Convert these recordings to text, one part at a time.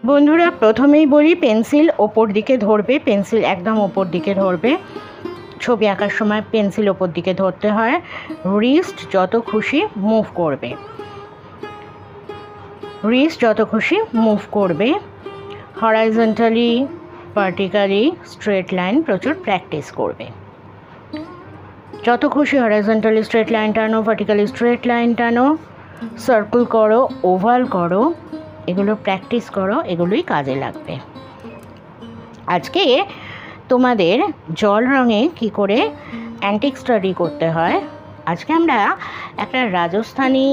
বন্ধুরা, প্রথমেই বলি পেন্সিল ওপর দিকে ধরবে, পেন্সিল একদম ওপর দিকে ধরবে। ছবি আঁকার সময় পেন্সিল ওপর দিকে ধরতে হয়। রিস্ট যত খুশি মুভ করবে, রিস্ট যত খুশি মুভ করবে। হরাইজন্টালি, ভার্টিক্যালি, স্ট্রেট লাইন প্রচুর প্র্যাকটিস করবে। যত খুশি হরাইজন্টালি স্ট্রেট লাইন টানো, ভার্টিক্যালি স্ট্রেট লাইন টানো, সার্কেল করো, ওভাল করো, এগুলো প্র্যাকটিস করো, এগুলোই কাজে লাগবে। আজকে তোমাদের জল রঙে কি করে অ্যান্টিক স্টাডি করতে হয়, আজকে আমরা একটা রাজস্থানী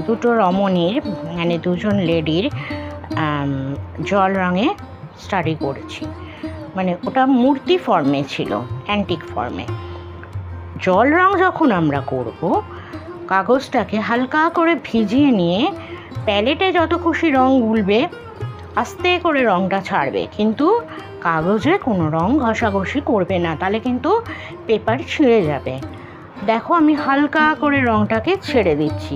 দুটো রমণীর মানে দুজন লেডির জল রঙে স্টাডি করেছি। মানে ওটা মূর্তি ফর্মে ছিল, অ্যান্টিক ফর্মে। জল রং যখন আমরা করব, কাগজটাকে হালকা করে ভিজিয়ে নিয়ে প্যালেটে যত খুশি রং গুলবে, আস্তে করে রংটা ছাড়বে, কিন্তু কাগজে কোনো রং ঘষাঘষি করবে না, তাহলে কিন্তু পেপার ছিঁড়ে যাবে। দেখো আমি হালকা করে রংটাকে ছেড়ে দিচ্ছি।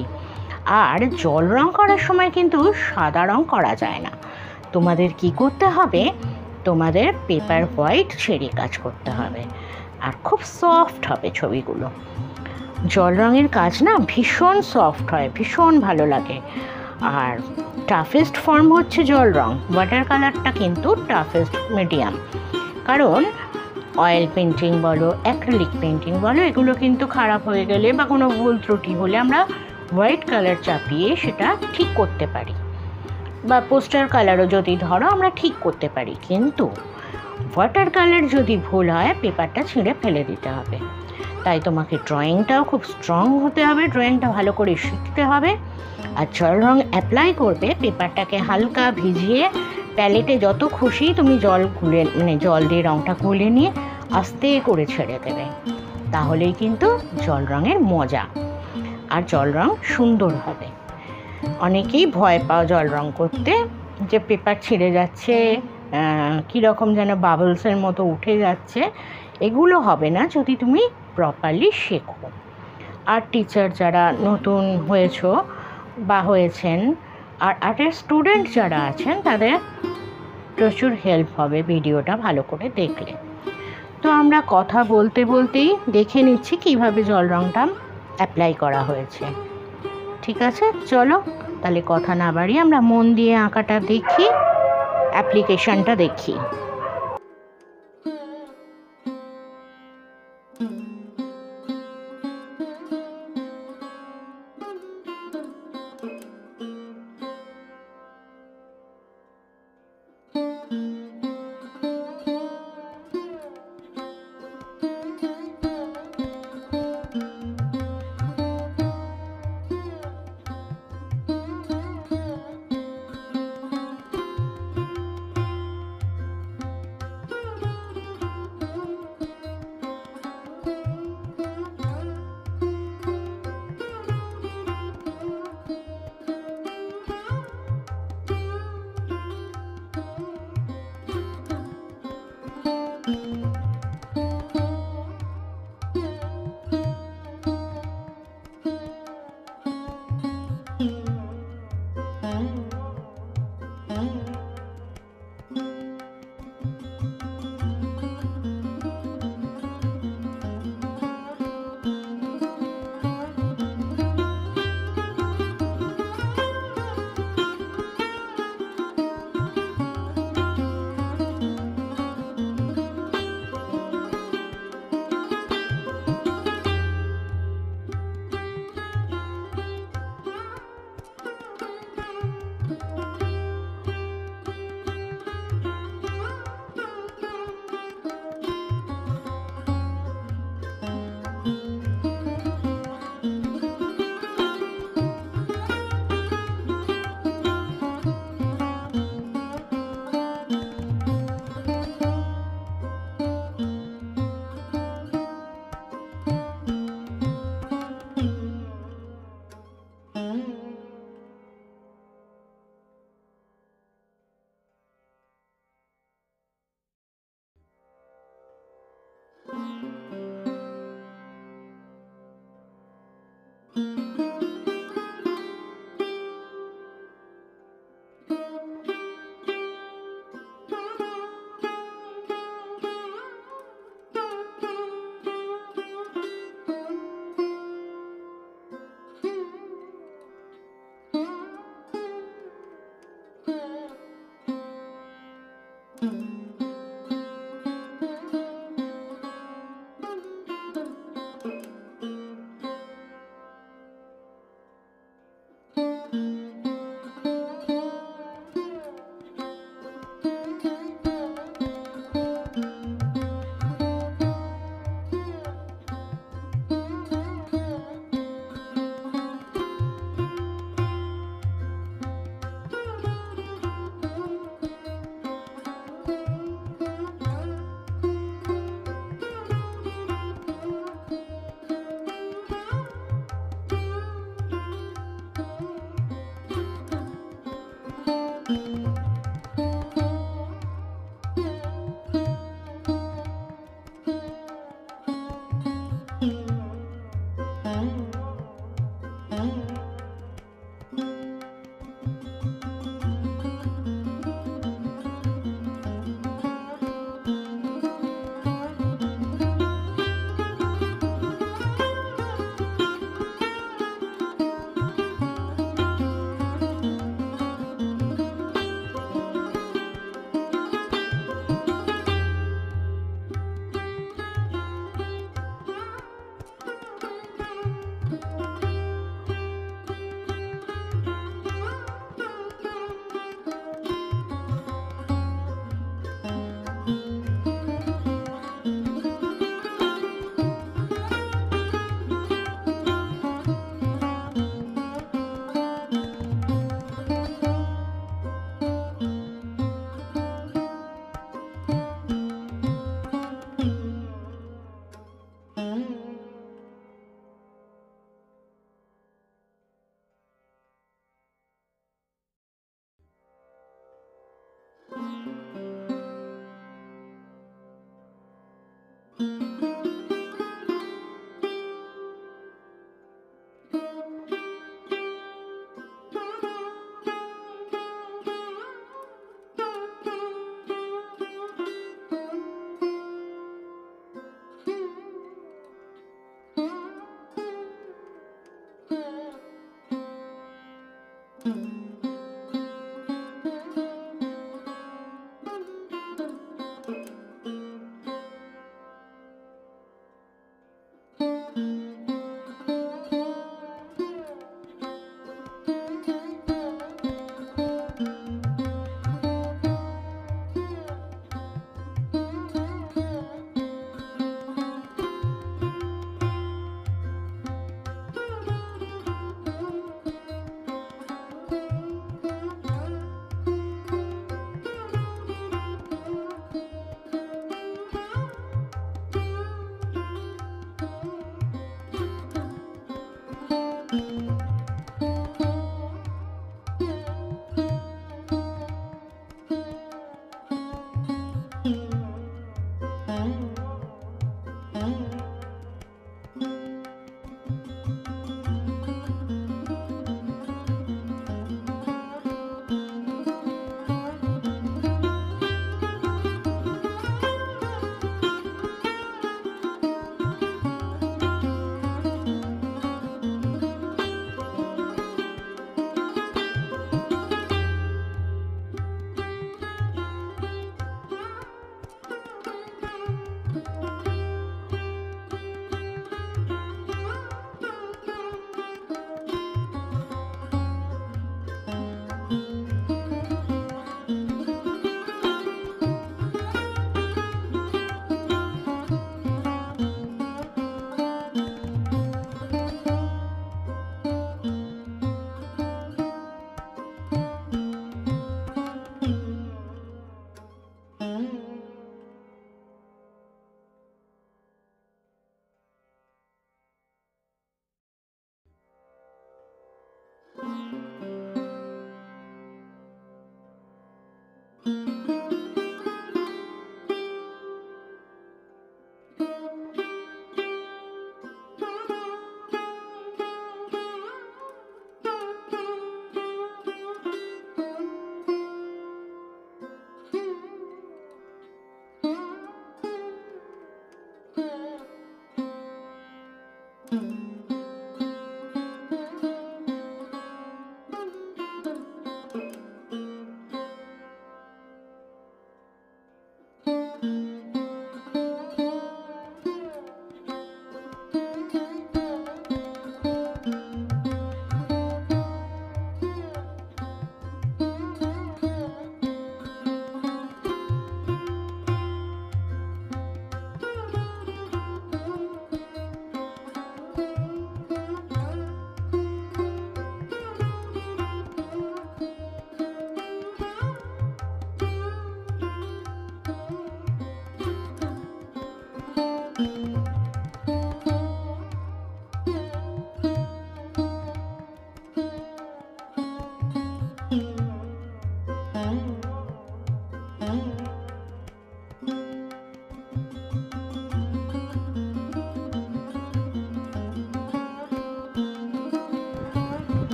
আর জল রং করার সময় কিন্তু সাদা রং করা যায় না। তোমাদের কি করতে হবে, তোমাদের পেপার হোয়াইট ছেড়ে কাজ করতে হবে, আর খুব সফট হবে ছবিগুলো। জল রঙের কাজ না ভীষণ সফট হয়, ভীষণ ভালো লাগে। আর টাফেস্ট ফর্ম হচ্ছে জল রং। ওয়াটার কালারটা কিন্তু টাফেস্ট মিডিয়াম, কারণ অয়েল পেন্টিং বলো, অ্যাক্রিলিক পেন্টিং বলো, এগুলো কিন্তু খারাপ হয়ে গেলে বা কোনো ভুল ত্রুটি হলে আমরা হোয়াইট কালার চাপিয়ে সেটা ঠিক করতে পারি, বা পোস্টার কালারও যদি ধরো আমরা ঠিক করতে পারি। কিন্তু ওয়াটার কালার যদি ভুল হয়, পেপারটা ছিঁড়ে ফেলে দিতে হবে। তাই তোমাকে ড্রয়িংটাও খুব স্ট্রং হতে হবে, ড্রয়িংটা ভালো করে শিখতে হবে। আর জল রং অ্যাপ্লাই করবে, পেপারটাকে হালকা ভিজিয়ে প্যালেটে যত খুশি তুমি জল গুলে মানে জল দিয়ে রংটা গুলে নিয়ে আস্তে করে ছেড়ে দেবে, তাহলেই কিন্তু জল রঙের মজা। আর জল রং সুন্দর হবে। অনেকেই ভয় পাও জল রং করতে, যে পেপার ছিঁড়ে যাচ্ছে, কীরকম যেন বাবলসের মতো উঠে যাচ্ছে। এগুলো হবে না যদি তুমি প্রপারলি শেখো। আর টিচার যারা নতুন হয়েছো বা হয়েছেন, আর আর্টের স্টুডেন্ট যারা আছেন, তাদের প্রচুর হেল্প হবে ভিডিওটা ভালো করে দেখলে। তো আমরা কথা বলতে বলতেই দেখে নিচ্ছি কিভাবে জল রংটা অ্যাপ্লাই করা হয়েছে। ঠিক আছে, চলো তাহলে কথা না বাড়িয়ে আমরা মন দিয়ে আঁকাটা দেখি, অ্যাপ্লিকেশনটা দেখি।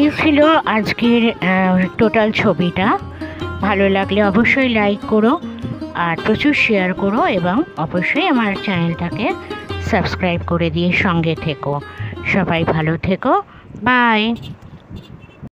এই ছিল আজকের টোটাল ছবিটা। ভালো লাগলে অবশ্যই লাইক করো আর প্রচুর শেয়ার করো এবং অবশ্যই আমার চ্যানেলটাকে সাবস্ক্রাইব করে দিয়ে সঙ্গে থেকো। সবাই ভালো থেকো। বাই।